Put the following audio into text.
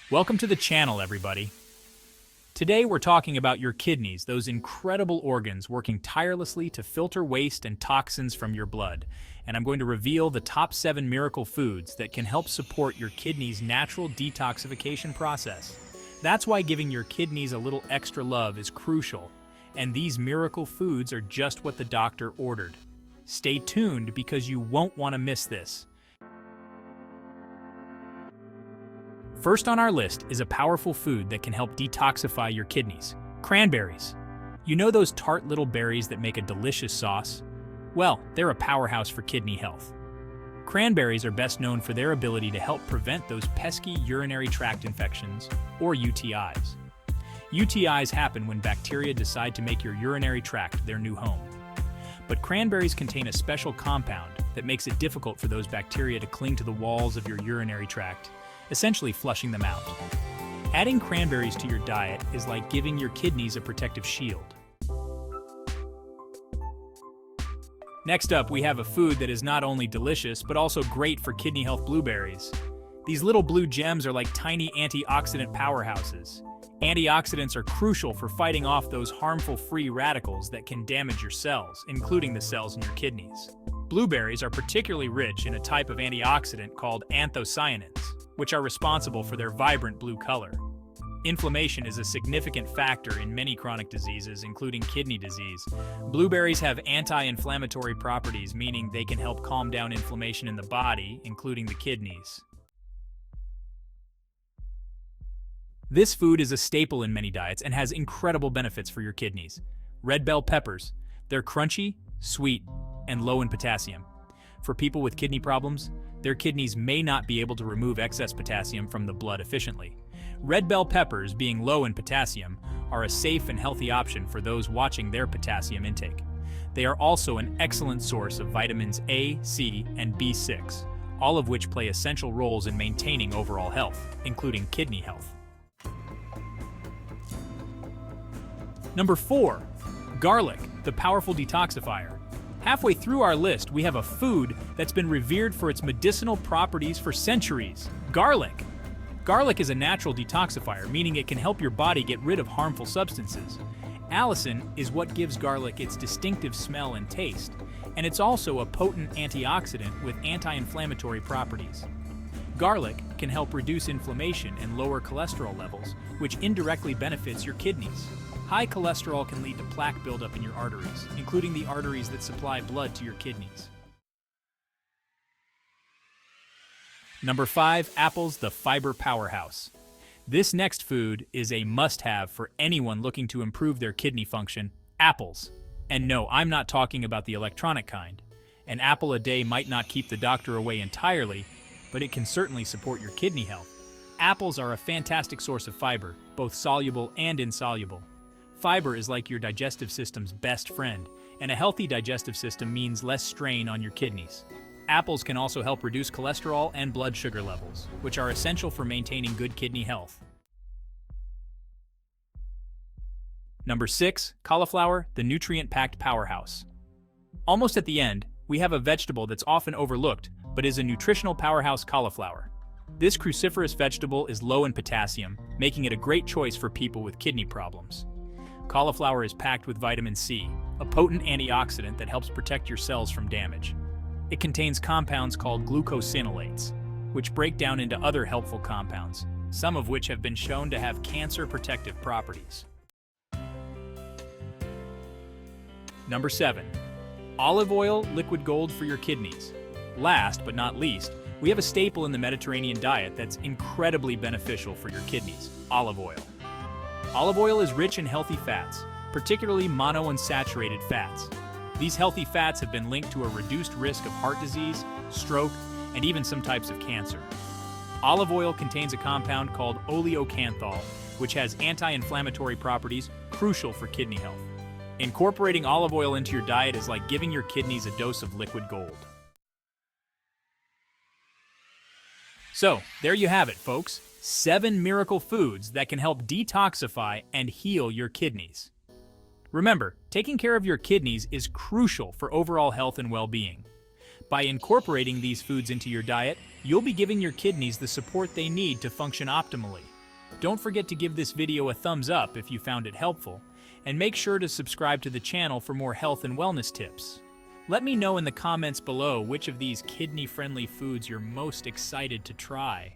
Welcome to the channel, everybody. Today we're talking about your kidneys, those incredible organs working tirelessly to filter waste and toxins from your blood. And I'm going to reveal the top 7 miracle foods that can help support your kidneys' natural detoxification process. That's why giving your kidneys a little extra love is crucial. And these miracle foods are just what the doctor ordered. Stay tuned because you won't want to miss this. First on our list is a powerful food that can help detoxify your kidneys: cranberries. You know those tart little berries that make a delicious sauce? Well, they're a powerhouse for kidney health. Cranberries are best known for their ability to help prevent those pesky urinary tract infections, or UTIs. UTIs happen when bacteria decide to make your urinary tract their new home. But cranberries contain a special compound that makes it difficult for those bacteria to cling to the walls of your urinary tract, essentially flushing them out. Adding cranberries to your diet is like giving your kidneys a protective shield. Next up, we have a food that is not only delicious, but also great for kidney health: blueberries. These little blue gems are like tiny antioxidant powerhouses. Antioxidants are crucial for fighting off those harmful free radicals that can damage your cells, including the cells in your kidneys. Blueberries are particularly rich in a type of antioxidant called anthocyanins, which are responsible for their vibrant blue color. Inflammation is a significant factor in many chronic diseases, including kidney disease. Blueberries have anti-inflammatory properties, meaning they can help calm down inflammation in the body, including the kidneys. This food is a staple in many diets and has incredible benefits for your kidneys. Red bell peppers. They're crunchy, sweet, and low in potassium. For people with kidney problems, their kidneys may not be able to remove excess potassium from the blood efficiently. Red bell peppers, being low in potassium, are a safe and healthy option for those watching their potassium intake. They are also an excellent source of vitamins A, C, and B6, all of which play essential roles in maintaining overall health, including kidney health. Number 4. Garlic, the powerful detoxifier. Halfway through our list, we have a food that's been revered for its medicinal properties for centuries: garlic. Garlic is a natural detoxifier, meaning it can help your body get rid of harmful substances. Allicin is what gives garlic its distinctive smell and taste, and it's also a potent antioxidant with anti-inflammatory properties. Garlic can help reduce inflammation and lower cholesterol levels, which indirectly benefits your kidneys. High cholesterol can lead to plaque buildup in your arteries, including the arteries that supply blood to your kidneys. Number 5. Apples, the fiber powerhouse. This next food is a must-have for anyone looking to improve their kidney function: apples. And no, I'm not talking about the electronic kind. An apple a day might not keep the doctor away entirely, but it can certainly support your kidney health. Apples are a fantastic source of fiber, both soluble and insoluble. Fiber is like your digestive system's best friend, and a healthy digestive system means less strain on your kidneys. Apples can also help reduce cholesterol and blood sugar levels, which are essential for maintaining good kidney health. Number 6. Cauliflower, the nutrient-packed powerhouse. Almost at the end, we have a vegetable that's often overlooked, but is a nutritional powerhouse: cauliflower. This cruciferous vegetable is low in potassium, making it a great choice for people with kidney problems. Cauliflower is packed with vitamin C, a potent antioxidant that helps protect your cells from damage. It contains compounds called glucosinolates, which break down into other helpful compounds, some of which have been shown to have cancer-protective properties. Number 7. Olive oil, liquid gold for your kidneys. Last but not least, we have a staple in the Mediterranean diet that's incredibly beneficial for your kidneys: olive oil. Olive oil is rich in healthy fats, particularly monounsaturated fats. These healthy fats have been linked to a reduced risk of heart disease, stroke, and even some types of cancer. Olive oil contains a compound called oleocanthal, which has anti-inflammatory properties crucial for kidney health. Incorporating olive oil into your diet is like giving your kidneys a dose of liquid gold. So, there you have it, folks. 7 miracle foods that can help detoxify and heal your kidneys. Remember, taking care of your kidneys is crucial for overall health and well-being. By incorporating these foods into your diet, you'll be giving your kidneys the support they need to function optimally. Don't forget to give this video a thumbs up if you found it helpful, and make sure to subscribe to the channel for more health and wellness tips. Let me know in the comments below which of these kidney-friendly foods you're most excited to try.